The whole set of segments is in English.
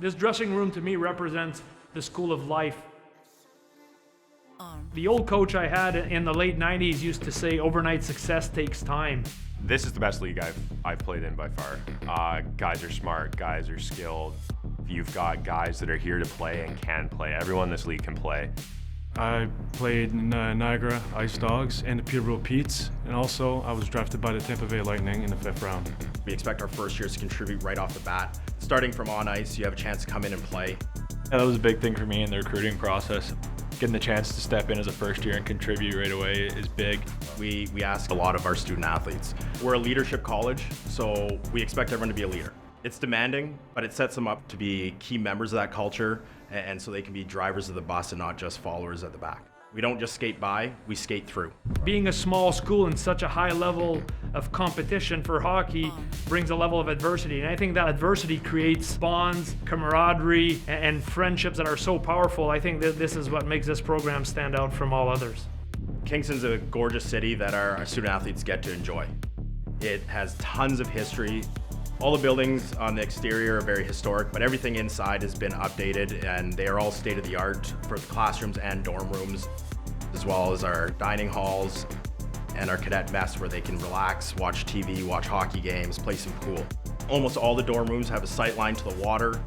This dressing room to me represents the school of life. The old coach I had in the late 90s used to say overnight success takes time. This is the best league I've played in by far. Guys are smart, guys are skilled. You've got guys that are here to play and can play. Everyone in this league can play. I played in Niagara Ice Dogs and the Peterborough Petes, and also I was drafted by the Tampa Bay Lightning in the 5th round. We expect our first years to contribute right off the bat. Starting from on ice, you have a chance to come in and play. Yeah, that was a big thing for me in the recruiting process. Getting the chance to step in as a first year and contribute right away is big. We ask a lot of our student athletes. We're a leadership college, so we expect everyone to be a leader. It's demanding, but it sets them up to be key members of that culture, and so they can be drivers of the bus and not just followers at the back. We don't just skate by, we skate through. Being a small school in such a high level of competition for hockey brings a level of adversity, and I think that adversity creates bonds, camaraderie, and friendships that are so powerful. I think that this is what makes this program stand out from all others. Kingston's a gorgeous city that our student athletes get to enjoy. It has tons of history. All the buildings on the exterior are very historic, but everything inside has been updated, and they are all state-of-the-art for the classrooms and dorm rooms, as well as our dining halls and our cadet mess where they can relax, watch TV, watch hockey games, play some pool. Almost all the dorm rooms have a sight line to the water.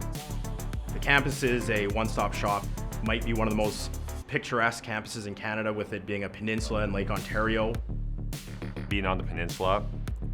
The campus is a one-stop shop, might be one of the most picturesque campuses in Canada, with it being a peninsula in Lake Ontario. Being on the peninsula,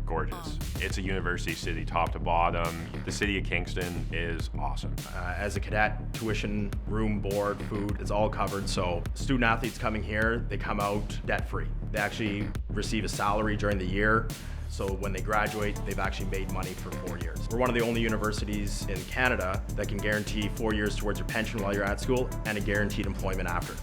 gorgeous. It's a university city, top to bottom. The city of Kingston is awesome. As a cadet, tuition, room, board, food, it's all covered. So student athletes coming here, they come out debt-free. They actually receive a salary during the year. So when they graduate, they've actually made money for 4 years. We're one of the only universities in Canada that can guarantee 4 years towards your pension while you're at school and a guaranteed employment after.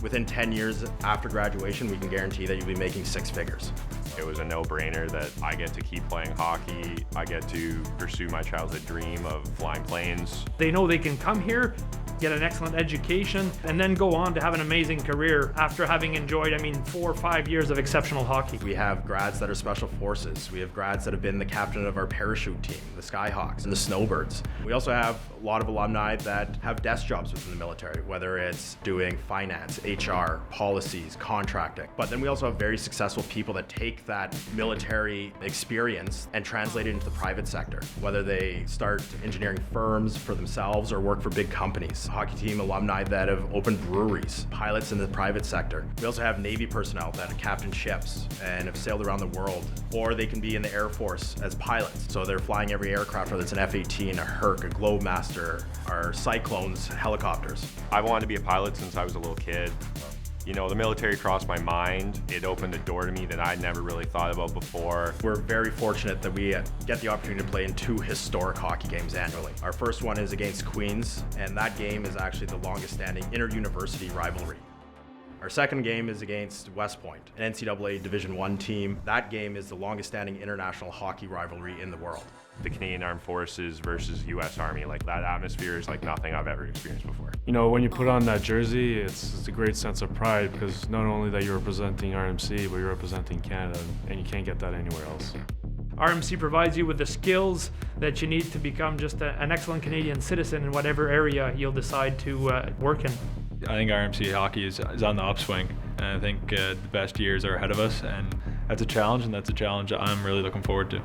Within 10 years after graduation, we can guarantee that you'll be making 6 figures. It was a no-brainer that I get to keep playing hockey. I get to pursue my childhood dream of flying planes. They know they can come here, get an excellent education, and then go on to have an amazing career after having enjoyed, 4 or 5 years of exceptional hockey. We have grads that are special forces. We have grads that have been the captain of our parachute team, the Skyhawks and the Snowbirds. We also have a lot of alumni that have desk jobs within the military, whether it's doing finance, HR, policies, contracting. But then we also have very successful people that take that military experience and translate it into the private sector, whether they start engineering firms for themselves or work for big companies. Hockey team alumni that have opened breweries, pilots in the private sector. We also have Navy personnel that have captained ships and have sailed around the world, or they can be in the Air Force as pilots. So they're flying every aircraft, whether it's an F-18, a Herc, a Globemaster, or Cyclones helicopters. I've wanted to be a pilot since I was a little kid. You know, the military crossed my mind. It opened a door to me that I'd never really thought about before. We're very fortunate that we get the opportunity to play in 2 historic hockey games annually. Our first one is against Queens, and that game is actually the longest standing inter-university rivalry. Our second game is against West Point, an NCAA Division I team. That game is the longest standing international hockey rivalry in the world. The Canadian Armed Forces versus U.S. Army, like that atmosphere is like nothing I've ever experienced before. You know, when you put on that jersey, it's a great sense of pride, because not only that you're representing RMC, but you're representing Canada, and you can't get that anywhere else. RMC provides you with the skills that you need to become just an excellent Canadian citizen in whatever area you'll decide to work in. I think RMC hockey is on the upswing, and I think the best years are ahead of us, and that's a challenge I'm really looking forward to.